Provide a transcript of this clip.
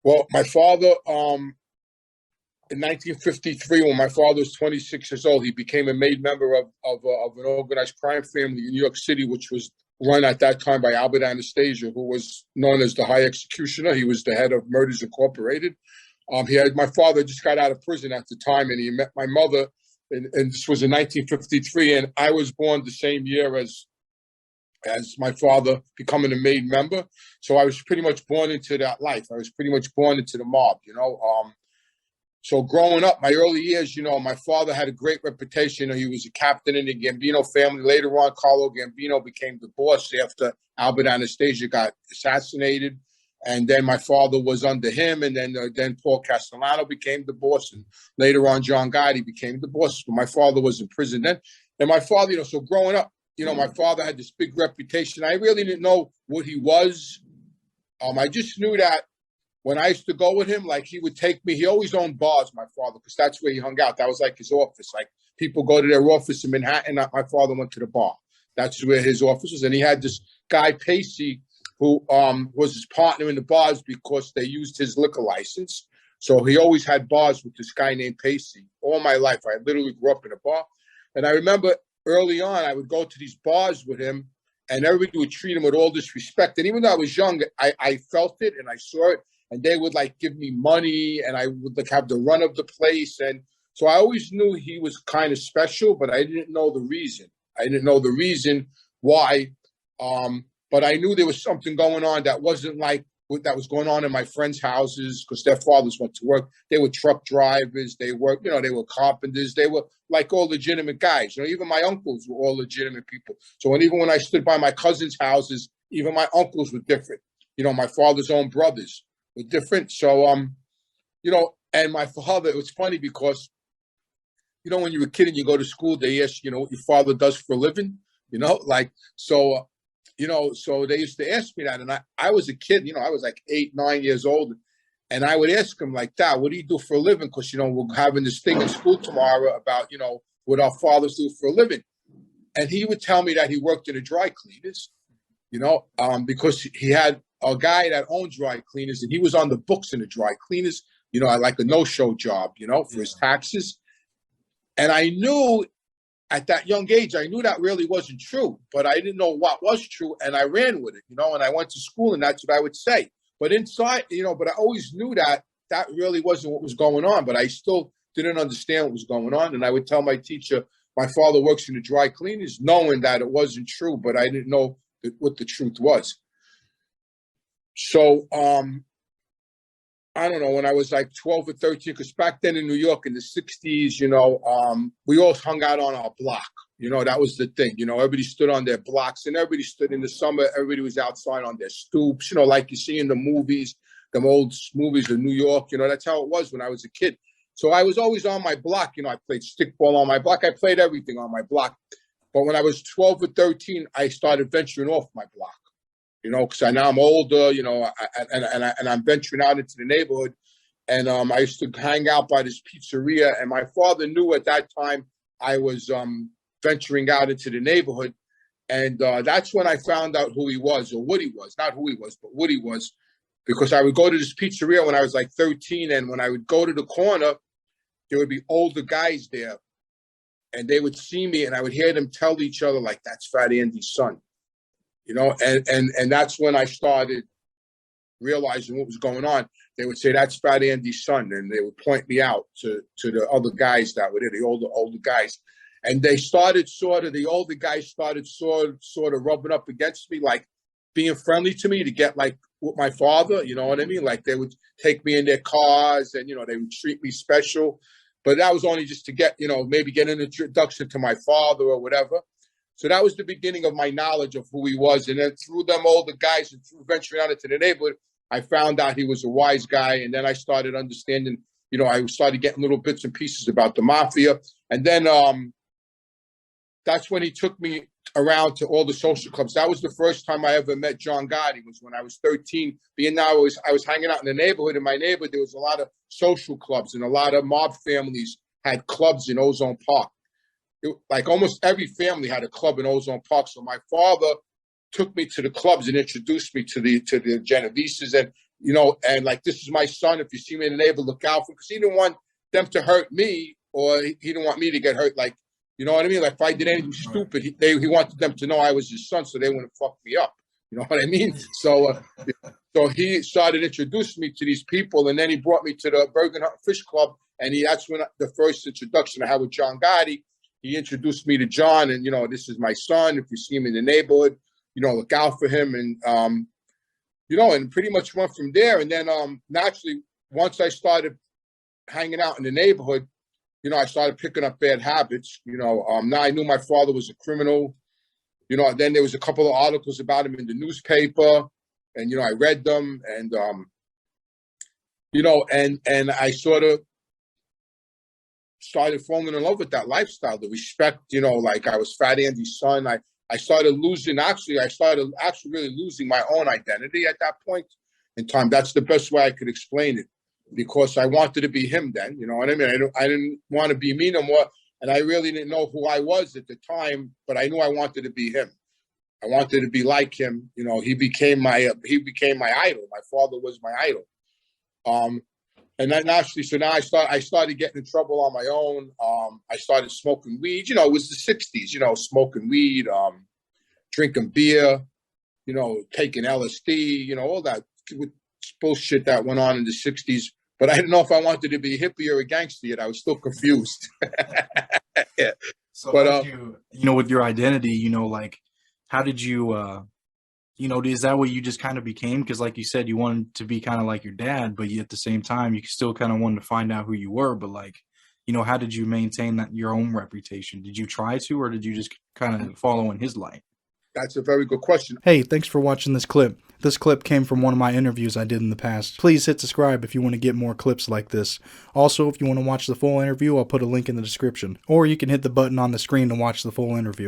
Well, my father, in 1953, when my father was 26 years old, he became a made member of an organized crime family in New York City, which was run at that time by Albert Anastasia, who was known as the High Executioner. He was the head of Murders Incorporated. My father just got out of prison at the time, and he met my mother, and this was in 1953, and I was born the same year as my father becoming a made member. So I was pretty much born into that life. I was pretty much born into the mob. So growing up, my early years, my father had a great reputation. He was a captain in the Gambino family. Later on, Carlo Gambino became the boss after Albert Anastasia got assassinated. And then my father was under him, and then Paul Castellano became the boss, and later on John Gotti became the boss. But my father was in prison then. And my father, so growing up, my father had this big reputation. I really didn't know what he was. I just knew that when I used to go with him, like he would take me, he always owned bars, my father, because that's where he hung out. That was like his office. Like people go to their office in Manhattan, my father went to the bar. That's where his office was. And he had this guy, Pacey, who was his partner in the bars because they used his liquor license. So he always had bars with this guy named Pacey. All my life, I literally grew up in a bar. And I remember early on, I would go to these bars with him, and everybody would treat him with all this respect. And even though I was young, I felt it and I saw it. And they would like give me money, and I would like have the run of the place. And so I always knew he was kind of special, but I didn't know the reason. I didn't know the reason why. But I knew there was something going on that wasn't like what that was going on in my friends' houses, because their fathers went to work. They were truck drivers. They worked, they were carpenters. They were like all legitimate guys. Even my uncles were all legitimate people. So even when I stood by my cousins' houses, even my uncles were different. My father's own brothers were different. So, and my father, it was funny because, when you were a kid and you go to school, they ask, what your father does for a living, so they used to ask me that. And I was a kid, I was like 8, 9 years old. And I would ask him like, Dad, what do you do for a living? Because, we're having this thing in school tomorrow about, what our fathers do for a living. And he would tell me that he worked in a dry cleaners, because he had a guy that owned dry cleaners, and he was on the books in the dry cleaners, like a no-show job, for his taxes. And I knew at that young age, I knew that really wasn't true, but I didn't know what was true. And I ran with it, and I went to school, and that's what I would say. But inside, but I always knew that really wasn't what was going on, but I still didn't understand what was going on. And I would tell my teacher, my father works in the dry cleaners, knowing that it wasn't true, but I didn't know what the truth was. So, I don't know, when I was like 12 or 13, because back then in New York in the 60s, we all hung out on our block. That was the thing. Everybody stood on their blocks, and everybody stood in the summer. Everybody was outside on their stoops, like you see in the movies, them old movies of New York. That's how it was when I was a kid. So I was always on my block. I played stickball on my block. I played everything on my block. But when I was 12 or 13, I started venturing off my block. Because now I'm older, and I'm venturing out into the neighborhood. And I used to hang out by this pizzeria. And my father knew at that time I was venturing out into the neighborhood. And that's when I found out who he was, or what he was. Not who he was, but what he was. Because I would go to this pizzeria when I was like 13. And when I would go to the corner, there would be older guys there. And they would see me, and I would hear them tell each other, like, that's Fat Andy's son. And that's when I started realizing what was going on. They would say, that's Fat Andy's son. And they would point me out to the other guys that were there, the older guys. And they started the older guys started sort of rubbing up against me, like being friendly to me to get like with my father, you know what I mean? Like they would take me in their cars, and, they would treat me special. But that was only just to get, maybe get an introduction to my father or whatever. So that was the beginning of my knowledge of who he was. And then through them older guys and through venturing out into the neighborhood, I found out he was a wise guy. And then I started understanding, I started getting little bits and pieces about the mafia. And then that's when he took me around to all the social clubs. That was the first time I ever met John Gotti, was when I was 13. Being now I was hanging out in the neighborhood. In my neighborhood, there was a lot of social clubs, and a lot of mob families had clubs in Ozone Park. Like almost every family had a club in Ozone Park. So my father took me to the clubs and introduced me to the Genoveses. And and like, this is my son. If you see me in the neighborhood, look out for him. Because he didn't want them to hurt me, or he didn't want me to get hurt. Like, you know what I mean? Like, if I did anything stupid, he wanted them to know I was his son, so they wouldn't fuck me up. You know what I mean? So he started introducing me to these people, and then he brought me to the Bergen Fish Club, and that's when the first introduction I had with John Gotti. He introduced me to John, and this is my son. If you see him in the neighborhood, look out for him, and and pretty much went from there. And then naturally, once I started hanging out in the neighborhood, I started picking up bad habits. Now I knew my father was a criminal. Then there was a couple of articles about him in the newspaper, and I read them, and and I sort of started falling in love with that lifestyle, the respect. Like, I was Fat Andy's son. I started really losing my own identity at that point in time. That's the best way I could explain it, because I wanted to be him then. You know what I mean? I didn't want to be me no more. And I really didn't know who I was at the time, but I knew I wanted to be him. I wanted to be like him. He became my idol. My father was my idol. And then actually, so now I started getting in trouble on my own. I started smoking weed. It was the 60s, smoking weed, drinking beer, taking LSD, all that bullshit that went on in the 60s. But I didn't know if I wanted to be a hippie or a gangster yet. I was still confused. Yeah. So, but you, with your identity, like, how did you, is that what you just kind of became? Because like you said, you wanted to be kind of like your dad, but at the same time, you still kind of wanted to find out who you were. But like, how did you maintain your own reputation? Did you try to, or did you just kind of follow in his light? That's a very good question. Hey, thanks for watching this clip. This clip came from one of my interviews I did in the past. Please hit subscribe if you want to get more clips like this. Also, if you want to watch the full interview, I'll put a link in the description. Or you can hit the button on the screen to watch the full interview.